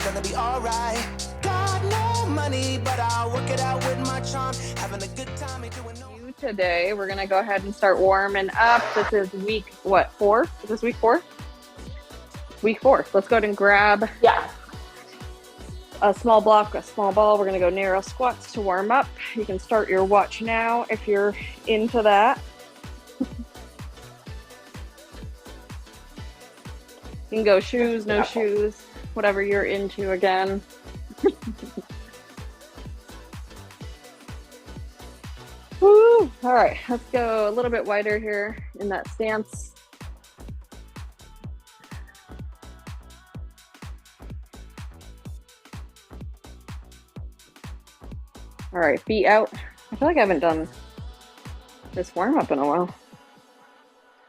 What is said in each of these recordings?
gonna be alright. Got no money, but I'll work it out with my charm. Having a good time, ain't doing no. Today, we're gonna go ahead and start warming up. This is week, what, 4? Is this week 4? Week 4. Let's go ahead and grab a small block, a small ball. We're gonna go narrow squats to warm up. You can start your watch now if you're into that. You can go shoes, no shoes, whatever you're into again. Woo! All right, let's go a little bit wider here in that stance. All right, feet out. I feel like I haven't done this warm up in a while.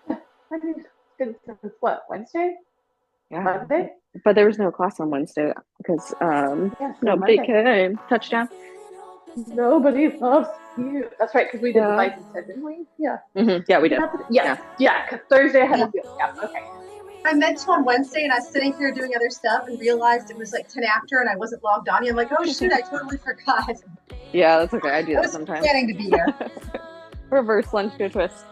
I think it's been since what, Wednesday? Yeah. Monday? But there was no class on Wednesday because nobody came. Touchdown. Nobody loves you. That's right, because we did the bike instead, didn't we? Yeah. Mm-hmm. Yeah, we did. Yeah, because Thursday I had a field. Yeah, okay. I meant to on Wednesday, and I was sitting here doing other stuff and realized it was like 10 after, and I wasn't logged on. And I'm like, oh shoot, I totally forgot. Yeah, that's okay. I do I that sometimes. Planning to be here. Reverse lunge to a twist.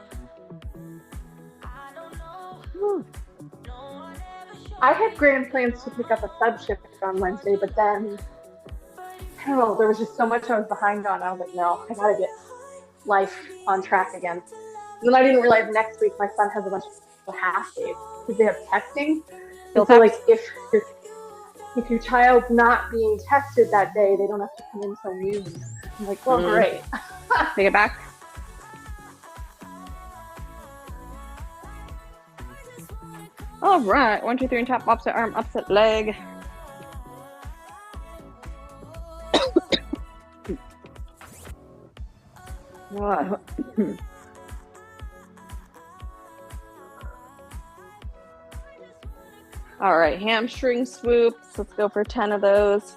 I had grand plans to pick up a sub shift on Wednesday, but then I don't know, there was just so much I was behind on. I was like, no, I gotta get life on track again. And then I didn't realize next week my son has a bunch of half days because they have testing. And so like if your child's not being tested that day, they don't have to come in till noon. I'm like, well, great. Take it back. All right, 1, 2, 3, and tap, opposite arm, opposite leg. Wow. All right, hamstring swoops. Let's go for 10 of those.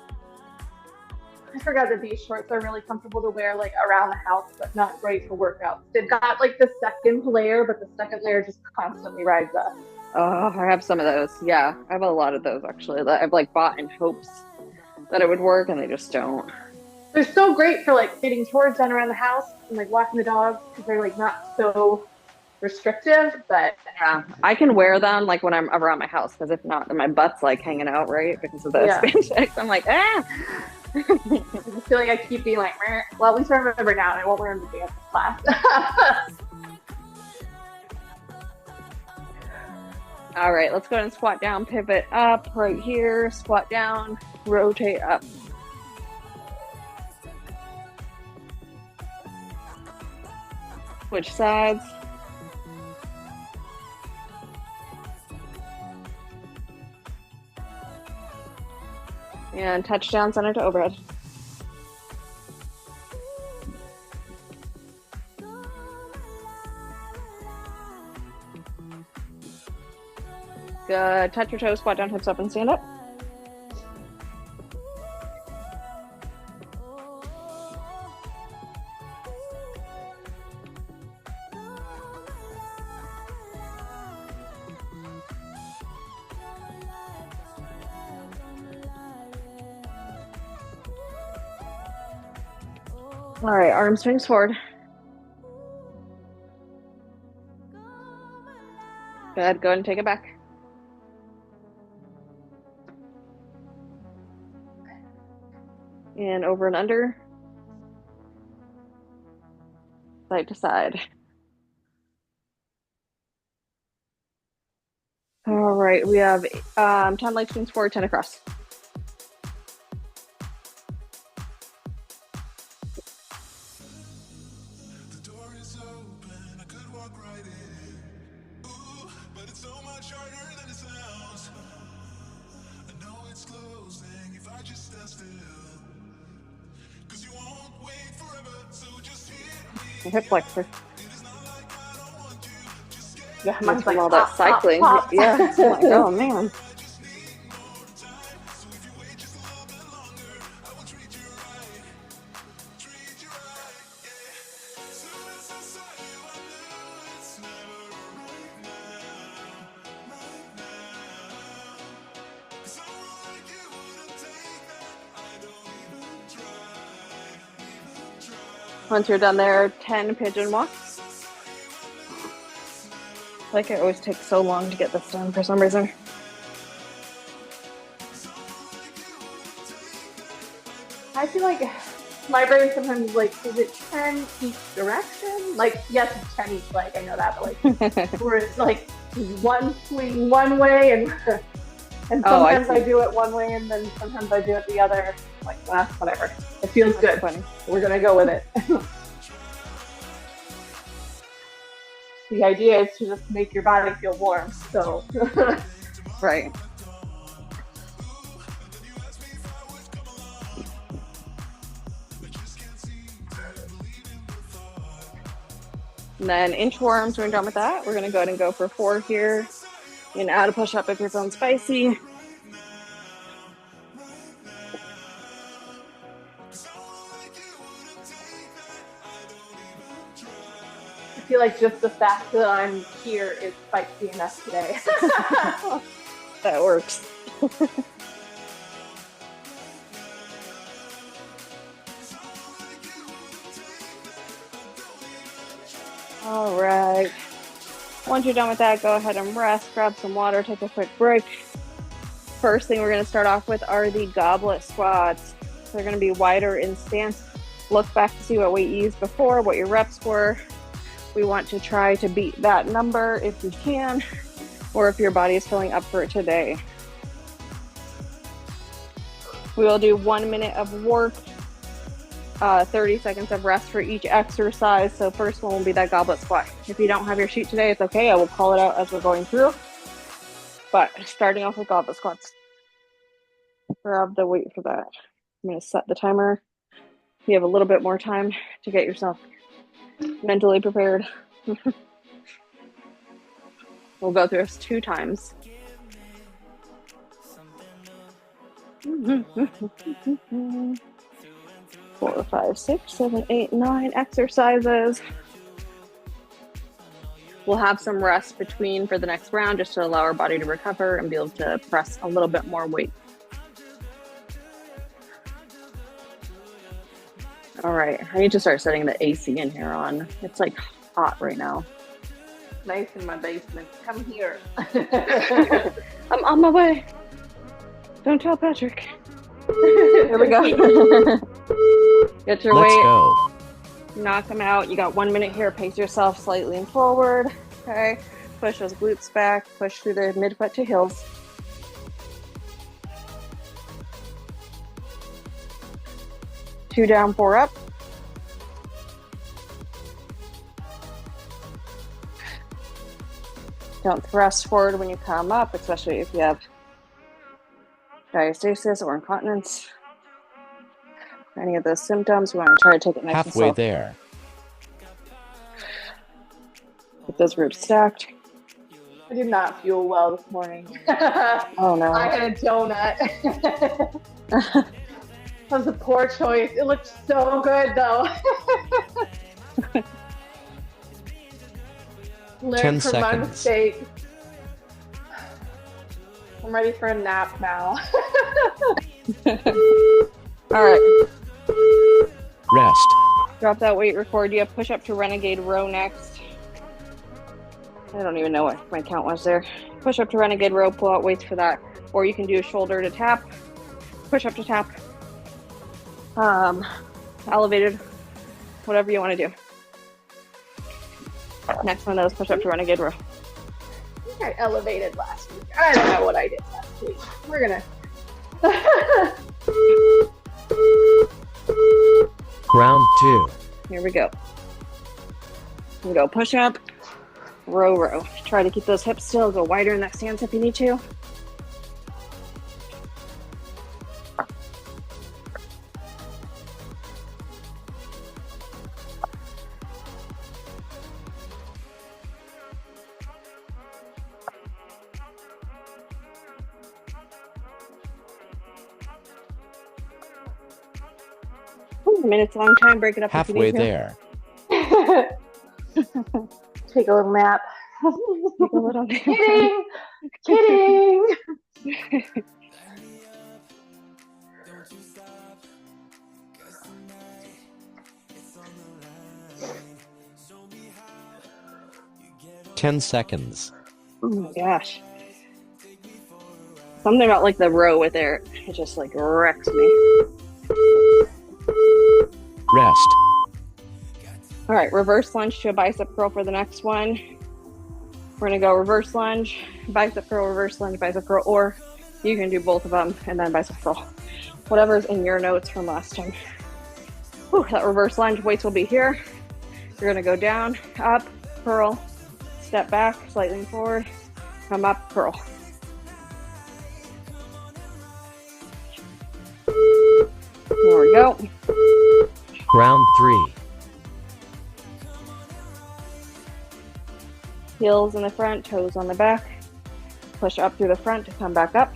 I forgot that these shorts are really comfortable to wear like around the house, but not great for workouts. They've got like the second layer, but the second layer just constantly rides up. Oh, I have some of those. Yeah, I have a lot of those actually that I've like bought in hopes that it would work, and they just don't. They're so great for like getting chores done around the house and like walking the dogs because they're like not so restrictive. But yeah, I can wear them like when I'm around my house, because if not, then my butt's like hanging out, right? Because of the spandex. I'm like, ah. I just feel like I keep being like, meh. Well, at least I remember now, and I won't wear them to dance class. All right, let's go ahead and squat down, pivot up right here, squat down, rotate up. Switch sides. And touchdown, center to overhead. Good. Touch your toes, squat down, hips up, and stand up. All right, arm swings forward. Good. Go ahead and take it back. And over and under. Side to side. All right, we have 10 leg swings forward, 10 across. Hip flexor. Yeah, mine's like all that cycling. Pop. Yeah, it's like, oh man. Once you're done there, 10 pigeon walks. Like, it always takes so long to get this done for some reason. I feel like my brain sometimes is like, is it 10 each direction? Like, yes, it's 10 each leg, I know that, but like, where it's like one swing one way and sometimes I do it one way and then sometimes I do it the other. Like, whatever. It feels good. Funny. We're gonna go with it. The idea is to just make your body feel warm, so. Right. And then inchworms, when we're done with that, we're going to go ahead and go for 4 here. You can add a push-up if you're feeling spicy. I feel like just the fact that I'm here is spicy enough today. That works. All right. Once you're done with that, go ahead and rest, grab some water, take a quick break. First thing we're going to start off with are the goblet squats. They're going to be wider in stance. Look back to see what weight you used before, what your reps were. We want to try to beat that number if you can, or if your body is feeling up for it today. We will do 1 minute of work, 30 seconds of rest for each exercise. So first one will be that goblet squat. If you don't have your sheet today, it's okay. I will call it out as we're going through. But starting off with goblet squats. Grab the weight for that. I'm going to set the timer. You have a little bit more time to get yourself mentally prepared. We'll go through this 2 times. 4, 5, 6, 7, 8, 9 exercises. We'll have some rest between for the next round just to allow our body to recover and be able to press a little bit more weight. All right, I need to start setting the AC in here on. It's like hot right now. Nice in my basement. Come here. I'm on my way. Don't tell Patrick. Here we go. Get your Let's weight. go. Knock them out. You got 1 minute here. Pace yourself slightly and forward. Okay. Push those glutes back. Push through the midfoot to heels. Two down, 4 up. Don't thrust forward when you come up, especially if you have diastasis or incontinence. Any of those symptoms, we want to try to take it nice and slow. Halfway there. Get those ribs stacked. I did not feel well this morning. Oh no. I had a donut. That was a poor choice. It looked so good though. 10 from my seconds. mistake. I'm ready for a nap now. All right. Rest. Drop that weight, record. You have push up to renegade row next. I don't even know what my count was there. Push up to renegade row, pull out weights for that. Or you can do shoulder to tap, push up to tap, elevated, whatever you want to do. Next one is push up to renegade row. I think I elevated last week. I don't know what I did last week. We're gonna. Round 2. Here we go. We go push up, row, row. Try to keep those hips still. Go wider in that stance if you need to. A minute's a long time. Break it up. Halfway if you need there. Take a little nap. to. Take a little nap. Kidding! Kidding! 10 seconds. Oh my gosh. Something about like the row with it just like wrecks me. Rest. All right, reverse lunge to a bicep curl for the next one. We're gonna go reverse lunge, bicep curl, reverse lunge, bicep curl, or you can do both of them and then bicep curl. Whatever's in your notes from last time. Whew, that reverse lunge, weights will be here. You're gonna go down, up, curl, step back, slightly forward, come up, curl. There we go. Round 3. Heels in the front, toes on the back. Push up through the front to come back up.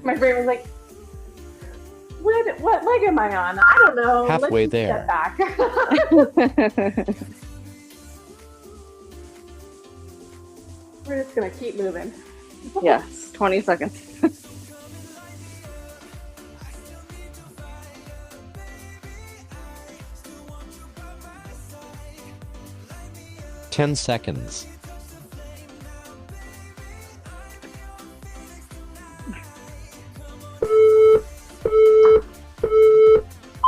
My brain was like, what leg am I on? I don't know. Halfway Let's there. Step back. We're just gonna keep moving. Yes, 20 seconds. 10 seconds.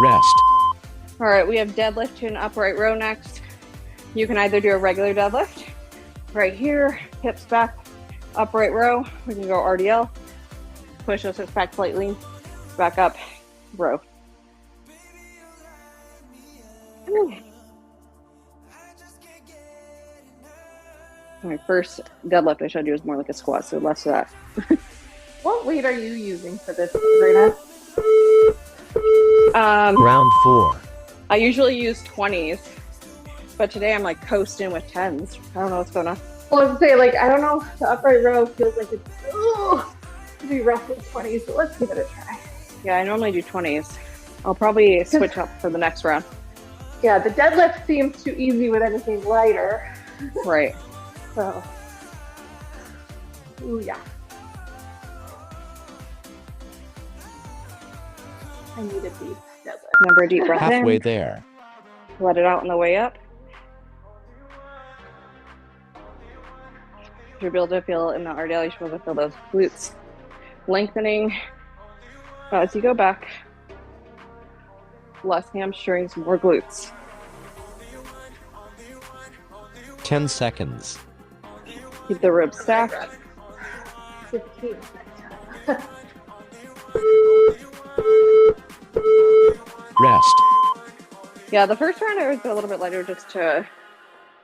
Rest. All right, we have deadlift to an upright row next. You can either do a regular deadlift right here, hips back, upright row. We can go RDL, push those hips back slightly, back up, row. My first deadlift I showed you was more like a squat, so less of that. What weight are you using for this, Sabrina? Round 4. I usually use 20s, but today I'm like coasting with 10s. I don't know what's going on. Well, I was gonna say, like, I don't know, the upright row feels like it's to be rough with 20s, but let's give it a try. Yeah, I normally do 20s. I'll probably switch up for the next round. Yeah, the deadlift seems too easy with anything lighter. Right. So, ooh, yeah. I need a deep deadlift. Remember a deep breath Halfway in. there. Let it out on the way up. You'll be able to feel in the RDL, you should be able to feel those glutes lengthening as you go back. Less hamstrings, more glutes. 10 seconds. Keep the ribs stacked. 15. Rest. Yeah, the first round I always go a little bit lighter just to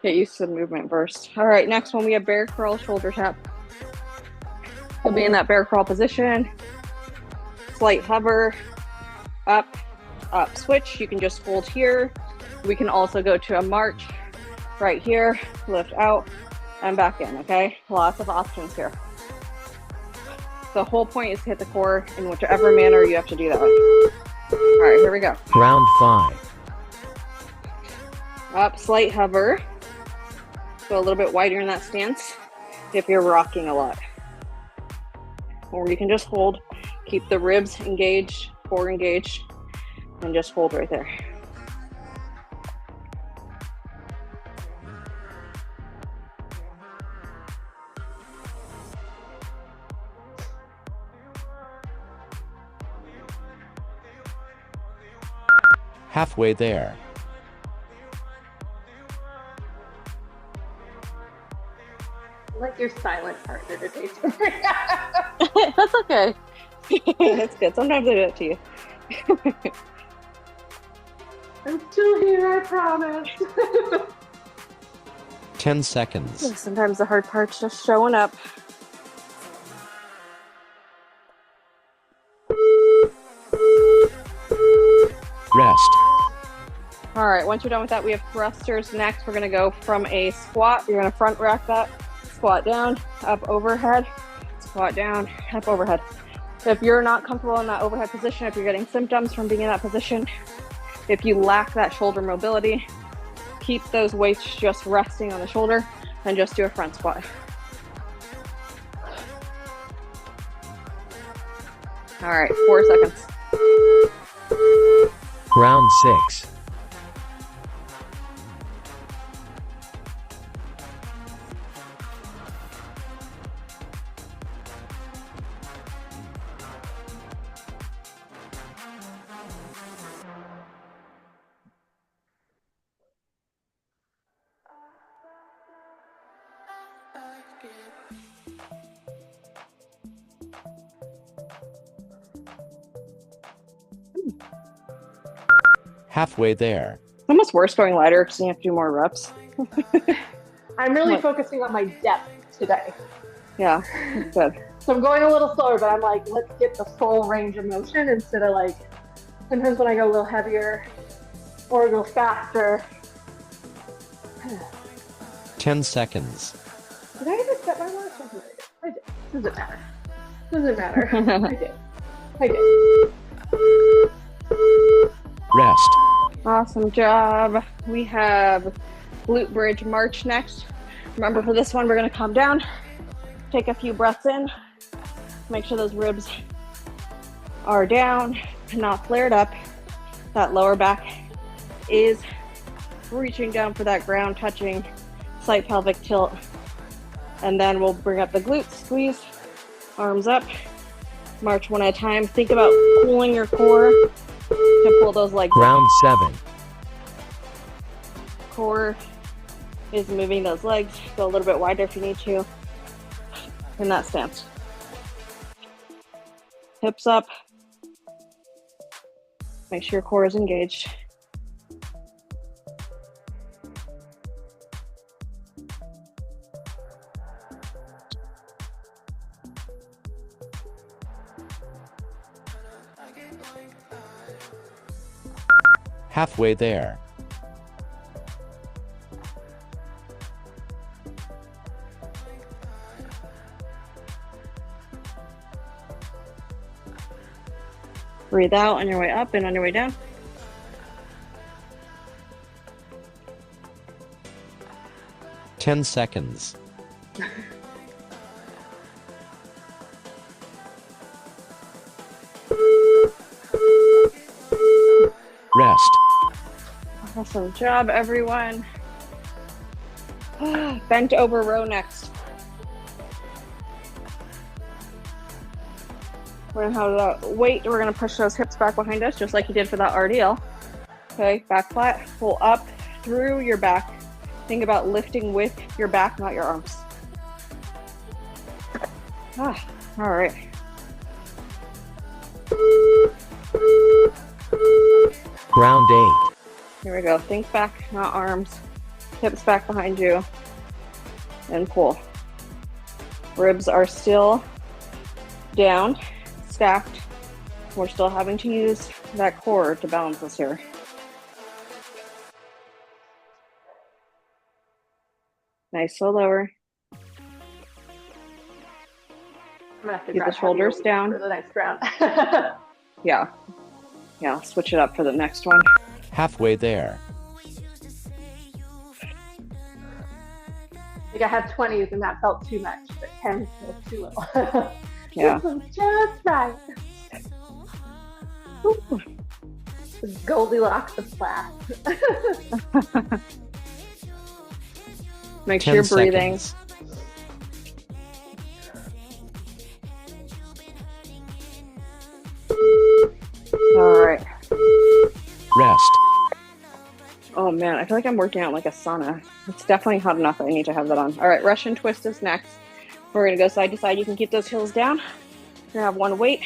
get used to the movement first. All right, next one we have bear curl, shoulder tap. You'll be in that bear crawl position. Slight hover, up, up, switch. You can just hold here. We can also go to a march right here, lift out, and back in, okay? Lots of options here. The whole point is to hit the core in whichever manner you have to do that. All right, here we go. Round 5. Up, slight hover. Go a little bit wider in that stance if you're rocking a lot. Or you can just hold, keep the ribs engaged, core engaged, and just hold right there. Halfway there. I like your silent partner today. That's okay. That's good. Sometimes I do it to you. I'm still here, I promise. 10 seconds. Sometimes the hard part's just showing up. Rest. All right, once you're done with that, we have thrusters next. We're gonna go from a squat. You're gonna front rack that, squat down, up overhead, squat down, up overhead. If you're not comfortable in that overhead position, if you're getting symptoms from being in that position, if you lack that shoulder mobility, keep those weights just resting on the shoulder and just do a front squat. All right, 4 seconds. Round 6. Halfway there. It's almost worse going lighter because you have to do more reps. I'm really What? focusing on my depth today. Yeah, that's good. So I'm going a little slower, but I'm like, let's get the full range of motion instead of like, sometimes when I go a little heavier or go faster. 10 seconds. Did I even set my watch? I did. Doesn't matter. Doesn't matter. I did. Rest. Awesome job. We have glute bridge march next. Remember, for this one, we're going to calm down, take a few breaths in, make sure those ribs are down, not flared up. That lower back is reaching down for that ground touching, slight pelvic tilt. And then we'll bring up the glutes, squeeze, arms up, march one at a time. Think about pulling your core to pull those legs up. Round 7. Core is moving those legs. Go a little bit wider if you need to in that stance. Hips up. Make sure your core is engaged. Halfway there. Breathe out on your way up and on your way down. Ten seconds. Rest. Awesome job, everyone. Bent over row next. We're gonna have the weight. We're gonna push those hips back behind us, just like you did for that RDL. Okay, back flat. Pull up through your back. Think about lifting with your back, not your arms. All right. Round 8. Here we go. Think back, not arms. Hips back behind you. And pull. Ribs are still down, stacked. We're still having to use that core to balance us here. Nice, slow lower. I'm gonna have to Keep the grab shoulders heavier down. for the next round. Yeah. Yeah, switch it up for the next one. Halfway there. Like I had 20s and that felt too much, but 10 feels too little. Yeah. This was just right. Ooh. The Goldilocks of class. Make 10 sure you're breathing. seconds. All right. Rest. Oh man, I feel like I'm working out like a sauna. It's definitely hot enough that I need to have that on. All right, Russian twist is next. We're gonna go side to side. You can keep those heels down. We're gonna have one weight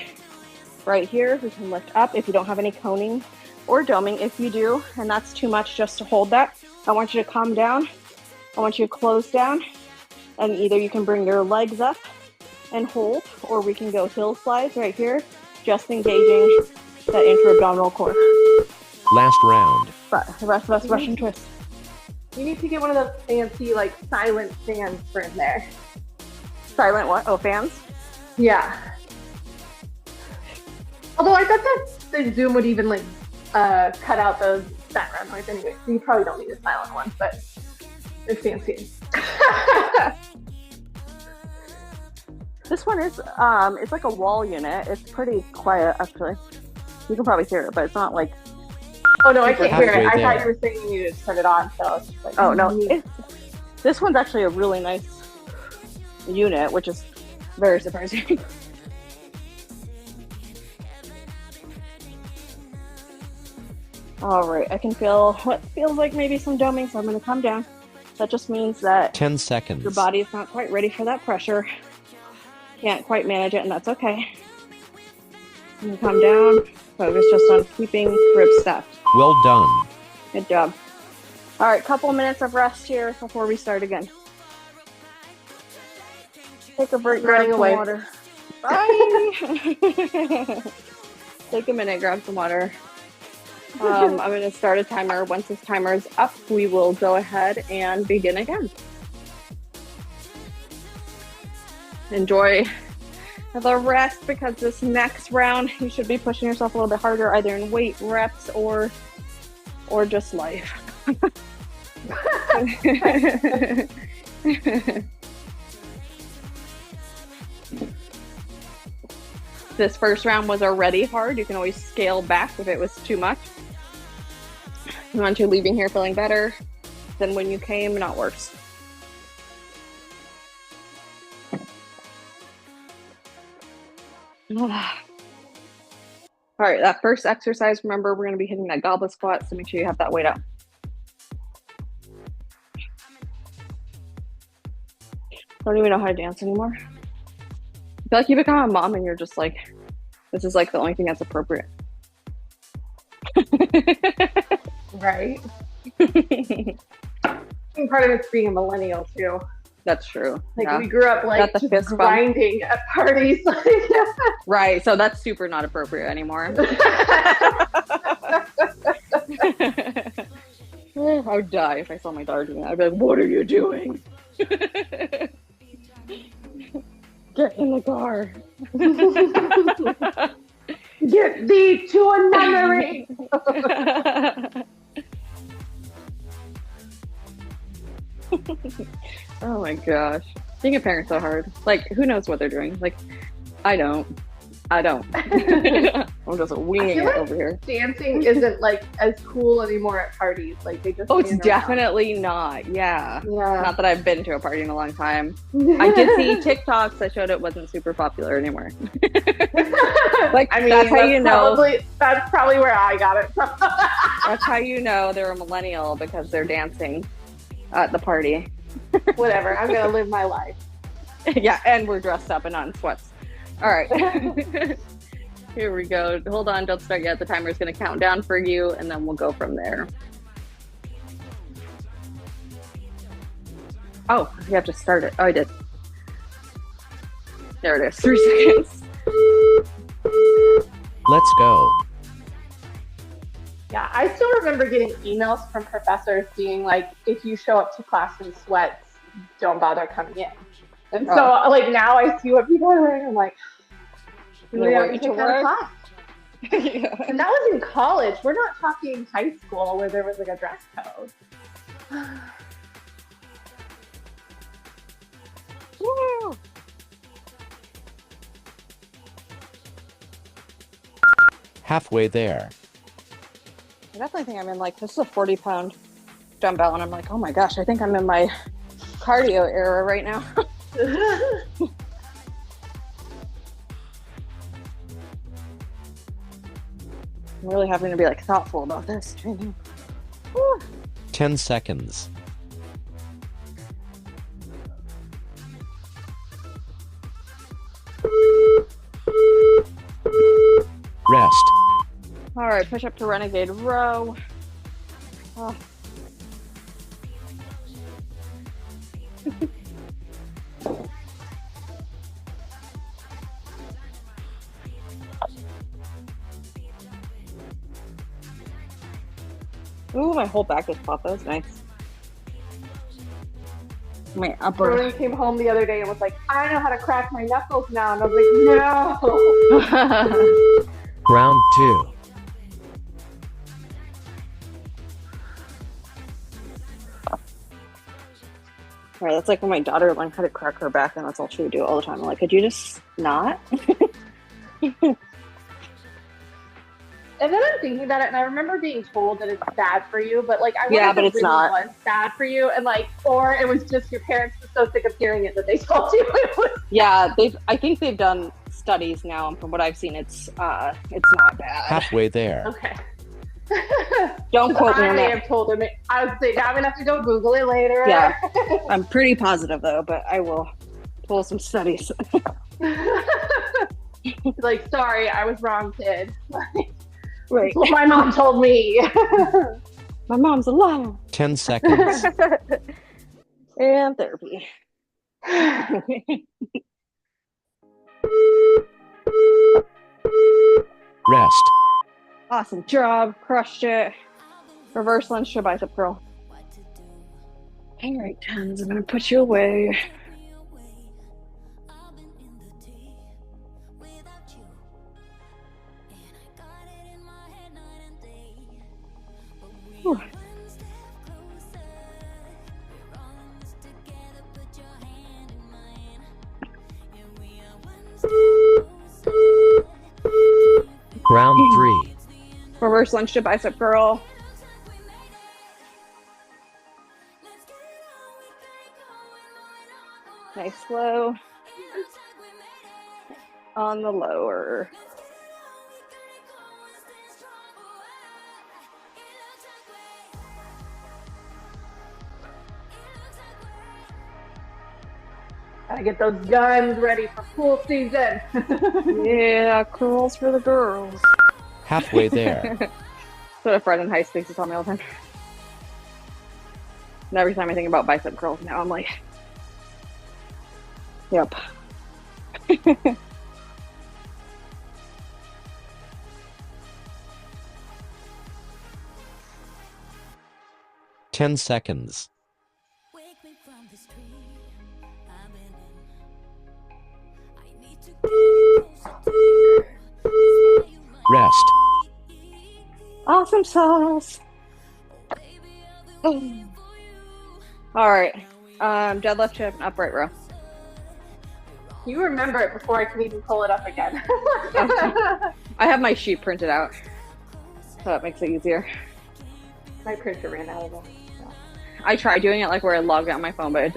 right here. We can lift up if you don't have any coning or doming. If you do, and that's too much just to hold that, I want you to calm down. I want you to close down, and either you can bring your legs up and hold, or we can go hill slides right here, just engaging that intra-abdominal core. Last round. The rest of us Russian twist. You need to get one of those fancy, like, silent fans for in there. Silent what? Oh, fans? Yeah. Although I bet that the Zoom would even, like, cut out those background noise anyway, so you probably don't need a silent one, but they're fancy. This one is it's like a wall unit. It's pretty quiet actually. You can probably hear it, but it's not like. Oh no, I can't hear it. Halfway I thought there. you were saying you needed to turn it on, so I was just like, Oh no, this one's actually a really nice unit, which is very surprising. All right, I can feel what feels like maybe some doming, so I'm going to come down. That just means that 10 seconds. your body is not quite ready for that pressure. Can't quite manage it, and that's okay. I'm going to come down. Focus just on keeping ribs stacked. Well done. Good job. All right, couple minutes of rest here before we start again. Take a break, grab Running some away. water. Bye. Take a minute, grab some water. I'm going to start a timer. Once this timer is up, we will go ahead and begin again. Enjoy the rest, because this next round you should be pushing yourself a little bit harder, either in weight, reps, or just life. This first round was already hard. You can always scale back if it was too much. You want you leaving here feeling better than when you came, not worse. All right, that first exercise, remember, we're going to be hitting that goblet squat, so make sure you have that weight up. Don't even know how to dance anymore. I feel like you become a mom and you're just like, this is like the only thing that's appropriate. right. And part of it's being a millennial too. That's true. Like yeah. we grew up like Got the just fist bump. grinding at parties. Right, so that's super not appropriate anymore. I would die if I saw my daughter doing that. I'd be like, what are you doing? Get in the car. Get thee to a nunnery. Oh my gosh. Being a parent's so hard. Like, who knows what they're doing? Like, I don't. I'm just winging it like over here. Dancing isn't like as cool anymore at parties. Like they just. Oh, it's stand definitely not. Yeah. around. Not that I've been to a party in a long time. I did see TikToks that showed it wasn't super popular anymore. Like, I mean, that's how you know. That's probably where I got it from. That's how you know they're a millennial, because they're dancing at the party. Whatever. I'm gonna live my life. Yeah, and we're dressed up and not in sweats. All right. Here we go. Hold on, don't start yet. The timer is going to count down for you, and then we'll go from there. Oh, you have to start it. Oh, I did. There it is. 3 seconds. Let's go. Yeah, I still remember getting emails from professors being like, if you show up to class in sweats, don't bother coming in. And so, like, now I see what people are wearing. I'm like, really Wear have it to to take that work? class. Yeah. And that was in college. We're not talking high school where there was like a dress code. Woo! Halfway there. I definitely think I'm in, like, this is a 40-pound dumbbell, and I'm like, oh my gosh, I think I'm in my cardio era right now. I'm really having to be, like, thoughtful about this training. 10 seconds. Rest. All right, push up to renegade row. Oh. Ooh, my whole back just popped. That was nice. My upper. Rowan came home the other day and was like, I know how to crack my knuckles now. And I was like, no. Round 2. Right, that's like when my daughter learned how to crack her back, and that's all she would do all the time. I'm like, could you just not? And then I'm thinking about it, and I remember being told that it's bad for you, but like, I wonder Yeah, if but it it's really not. was bad for you, and like, or it was just your parents were so sick of hearing it that they told you it was. Yeah, I think they've done studies now, and from what I've seen, it's not bad. Halfway there. Okay. Don't quote me I on may that. have told him it. I was thinking I'm gonna have to go Google it later. Yeah. I'm pretty positive though, but I will pull some studies. Like, sorry, I was wrong, kid. Right. That's what my mom told me. My mom's a liar. 10 seconds. And therapy. Rest. Awesome job. Crushed it. Reverse lunge to bicep curl. All right, tens. I'm going to put you away. Whew. Round 3. Reverse lunge to bicep curl. Nice low. On the lower. Gotta get those guns ready for pool season. Yeah, curls for the girls. Halfway there. That's what a friend in high school used to tell me all the time. And every time I think about bicep curls now, I'm like, yep. 10 seconds. Rest. Awesome sauce. Oh. All right. Deadlift to an upright row. You remember it before I can even pull it up again. I have my sheet printed out, so that makes it easier. My printer ran out of them. So. I tried doing it like where I logged out my phone, but it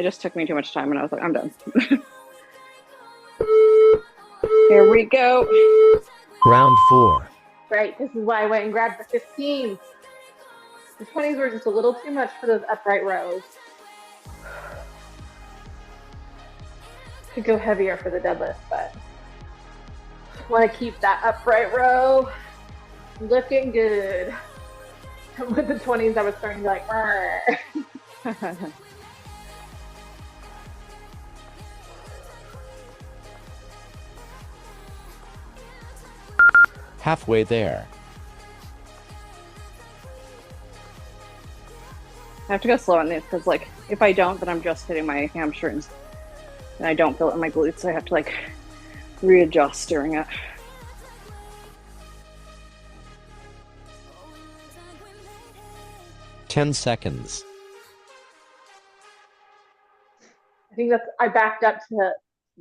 just took me too much time, and I was like, I'm done. Here we go. Round 4. Right, this is why I went and grabbed the 15s. The 20s were just a little too much for those upright rows. Could go heavier for the deadlift, but want to keep that upright row looking good. With the 20s, I was starting to be like, Halfway there. I have to go slow on these because, like, if I don't, then I'm just hitting my hamstrings, and I don't feel it in my glutes. So I have to like readjust during it. Ten seconds. I think I backed up to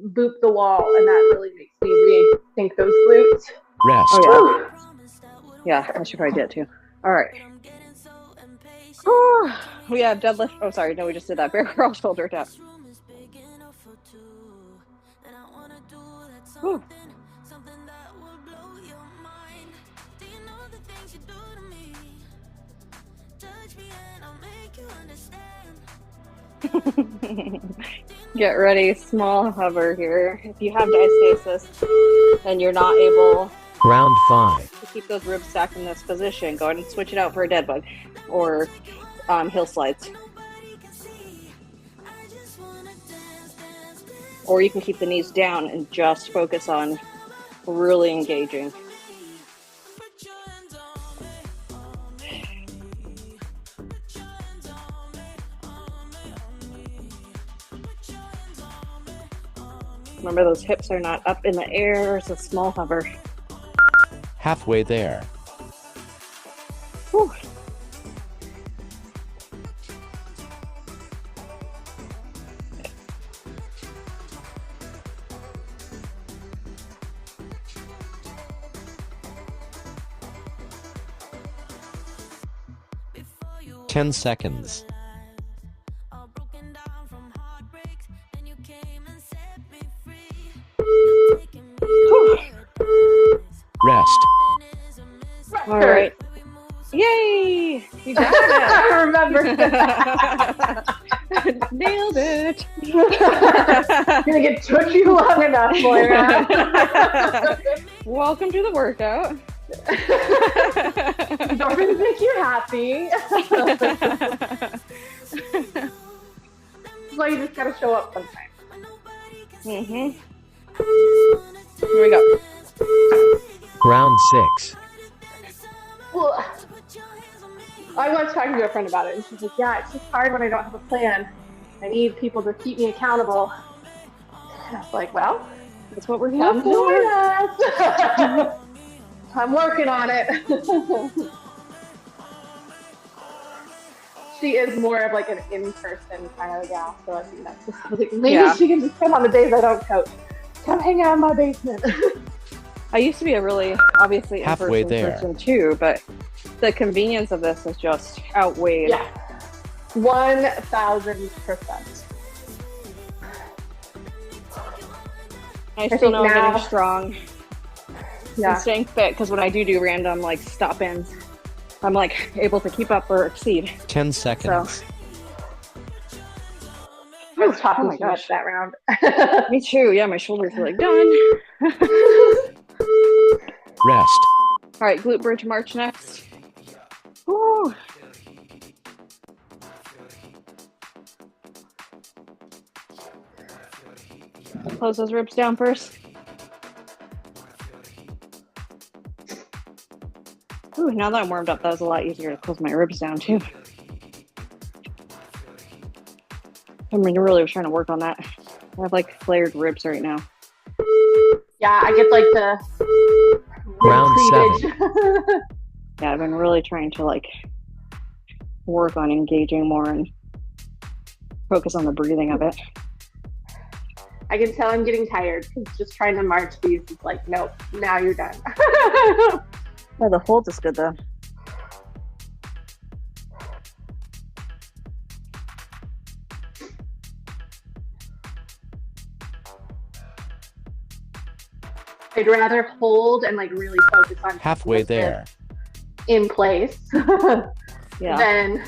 boop the wall, and that really makes me rethink those glutes. Rest. Oh, yeah, I should probably do it too. All right. We have deadlift. Oh, sorry. No, we just did that. Bear crawl, shoulder tap. Whew. Get ready. Small hover here. If you have diastasis and you're not able Round 5. to keep those ribs stacked in this position, go ahead and switch it out for a dead bug or hill slides. Or you can keep the knees down and just focus on really engaging. Remember, those hips are not up in the air. It's a small hover. Halfway there. Whew. 10 seconds. Rest. All right. Yay! You got it. I remember. Nailed it. It took you long enough, Moira. Welcome to the workout. Don't really make you happy. So you just gotta show up sometime. Mm-hmm. Here we go. Round 6. Well, I was talking to a friend about it, and she's like, yeah, it's just hard when I don't have a plan. I need people to keep me accountable. And I was like, well, That's what we're here come for. join us. I'm working on it. She is more of like an in-person kind of gal, so I think that's I was like, maybe she can just come on the days I don't coach. Come hang out in my basement. I used to be a really, obviously, Halfway in-person there. person too, but the convenience of this is just outweighed. Yeah. 1,000%. I think still know I'm now- getting strong Yeah. and staying fit, because when I do random like stop-ins, I'm like able to keep up or exceed. 10 seconds. I was talking Oh my too much gosh. that round. Me too. Yeah, my shoulders are like done. Rest. All right, glute bridge march next. Woo. Close those ribs down first. Ooh, now that I'm warmed up, that was a lot easier to close my ribs down too. I mean, I really was trying to work on that. I have like flared ribs right now. Yeah, I get like the Round cleavage. Yeah, I've been really trying to like work on engaging more and focus on the breathing of it. I can tell I'm getting tired because just trying to march these is like, nope, now you're done. Oh, the hold is good though. I'd rather hold and like really focus on Halfway keeping this there. in place Yeah. than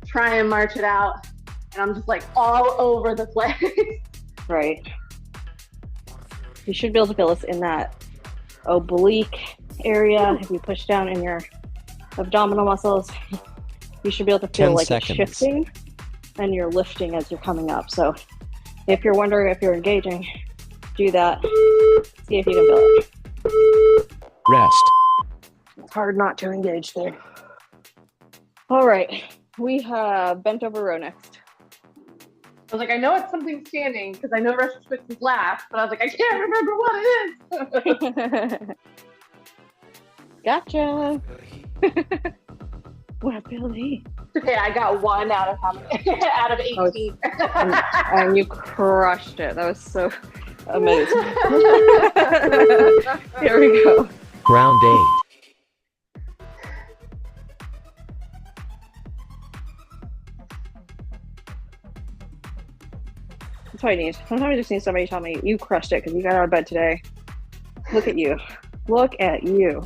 try and march it out. And I'm just like all over the place. Right. You should be able to feel this in that oblique area. If you push down in your abdominal muscles, you should be able to feel 10 like seconds. it's shifting and you're lifting as you're coming up. So if you're wondering if you're engaging, do that. See if you can feel it. Rest. It's hard not to engage there. All right. We have bent over row next. I was like, I know it's something standing because I know Russian Spitz is last, but I was like, I can't remember what it is. Gotcha. What, Billy? Okay, I got one out of how many? Out of 18. And you crushed it. That was so amazing. Here we go. Round 8. That's what I need. Sometimes I just need somebody to tell me, you crushed it because you got out of bed today. Look at you. Look at you.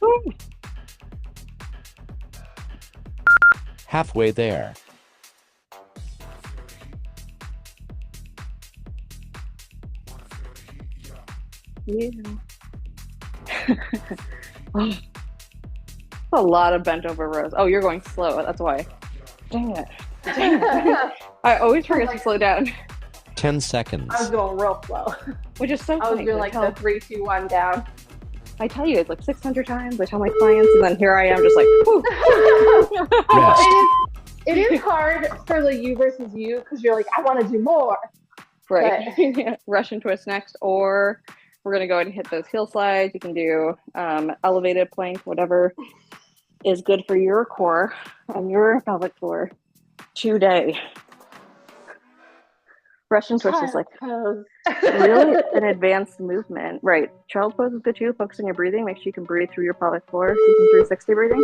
Woo. Halfway there. Yeah. Oh. A lot of bent over rows. Oh, you're going slow. That's why. Dang it. Dang it. I always forget to slow down, 10 seconds. I was going real slow. which is so I was funny. doing like the 3, 2, 1 down. I tell you, it's like 600 times. I tell my clients, and then here I am just like, whew. Rest. It is hard for the you versus you because you're like, I want to do more. Right. Russian twist next, or we're going to go ahead and hit those heel slides. You can do elevated plank, whatever is good for your core and your pelvic floor today. Russian twist is like Pose. really an advanced movement. Right. Child pose is good too. Focus on your breathing. Make sure you can breathe through your pelvic floor using 360 breathing.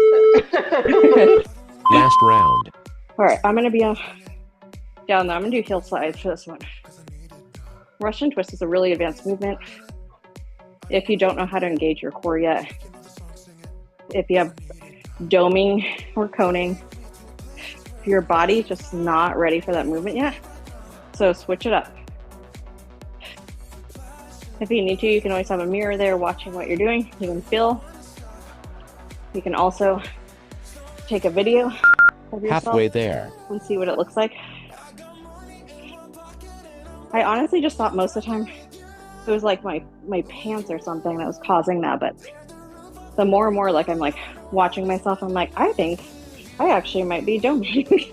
Last round. All right, I'm going to be down there. I'm going to do hillside for this one. Russian twist is a really advanced movement. If you don't know how to engage your core yet, if you have doming or coning, your body's just not ready for that movement yet. So switch it up. If you need to, you can always have a mirror there watching what you're doing. You can feel. You can also take a video of yourself Halfway there. and see what it looks like. I honestly just thought most of the time it was like my pants or something that was causing that, but the more and more like I'm like watching myself, I'm like, I think I actually might be doming.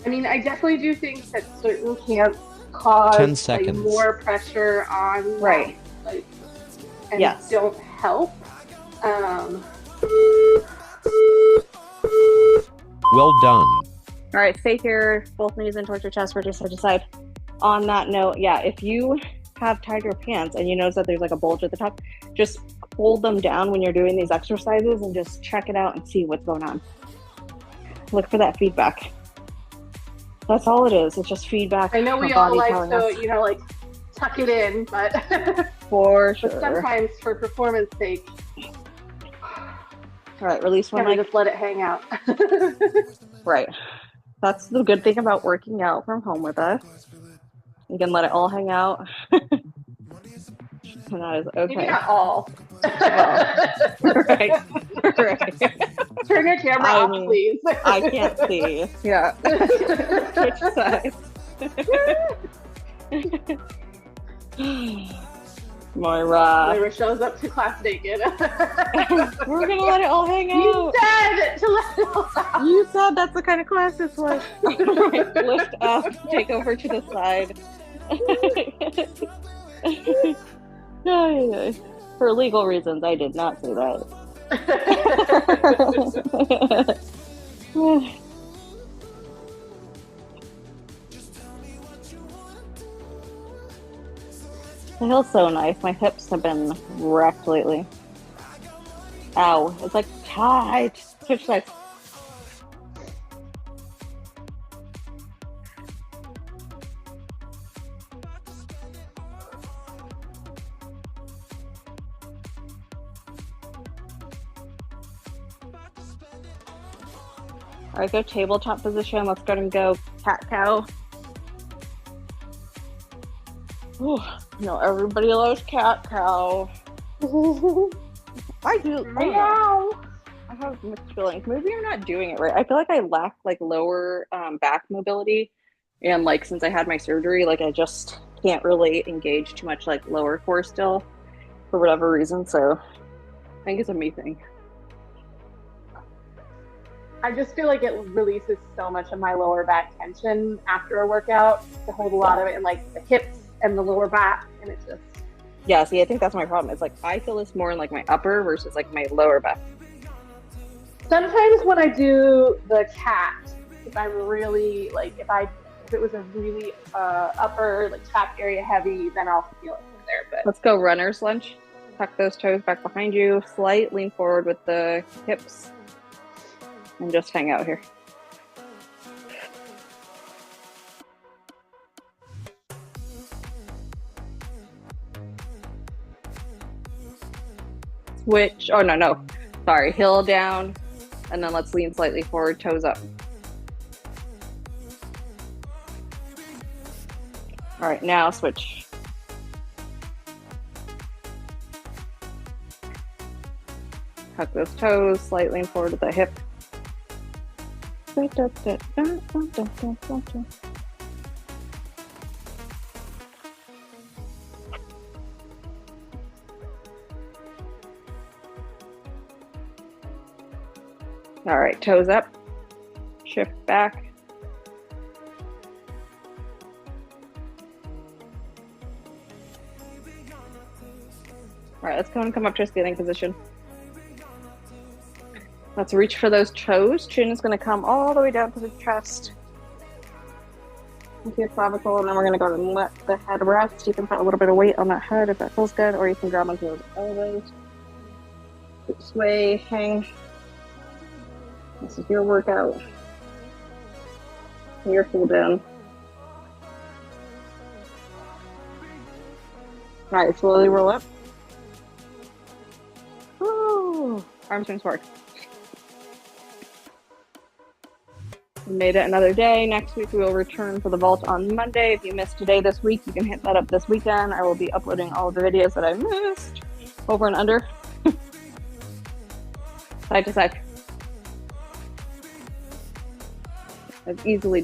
I mean, I definitely do think that certain camps cause 10 seconds. like, more pressure on Right. like, and Yes. don't help. Well done. All right, stay here, both knees in towards your chest, rotate side to side. On that note, yeah, if you have tied your pants and you notice that there's like a bulge at the top, just hold them down when you're doing these exercises and just check it out and see what's going on. Look for that feedback. That's all it is. It's just feedback. I know we all like to, like tuck it in, but For sure. but sometimes for performance sake, All right, release one never leg. just let it hang out. Right. That's the good thing about working out from home with us. You can let it all hang out. And that is okay. Maybe not all. Right. Right. Turn your camera I off, mean, please. I can't see. Yeah. Switch sides. Moira. Moira shows up to class naked. We're gonna let it all hang You out. said to let it all out. You said that's the kind of class this was. Right, lift up, take over to the side. Ay. For legal reasons, I did not say that. The hill's so nice. My hips have been wrecked lately. Ow. It's like tight. Switch sides. All right, go tabletop position. Let's go ahead and go cat-cow. Ooh, everybody loves cat-cow. I do. I have mixed feelings. Maybe you're not doing it right. I feel like I lack like lower back mobility, and like since I had my surgery, like I just can't really engage too much like lower core still for whatever reason. So I think it's a me thing. I just feel like it releases so much of my lower back tension after a workout to hold a lot of it in like the hips and the lower back, and it just Yeah, see, I think that's my problem. It's like I feel this more in like my upper versus like my lower back. sometimes when I do the cat, if I'm really like if it was a really upper like trap area heavy, then I'll feel it from there. But Let's go runner's lunge. Tuck those toes back behind you. Slight lean forward with the hips. And just hang out here. Switch. Oh, no. Sorry. Heel down. And then let's lean slightly forward, toes up. All right, now switch. Tuck those toes, slight lean forward with the hip. All right, toes up, shift back. All right, let's go and come up to a standing position. Let's reach for those toes. Chin is going to come all the way down to the chest. into your clavicle, and then we're gonna go and let the head rest. You can put a little bit of weight on that head if that feels good, or you can grab onto those elbows. Sway, hang. This is your workout. Your cool down. Alright, slowly roll up. Woo! Arms turn forward. We made it another day. Next week we will return for the vault on Monday. If you missed today this week, you can hit that up this weekend. I will be uploading all of the videos that I missed. Over and under. Side to side. I've easily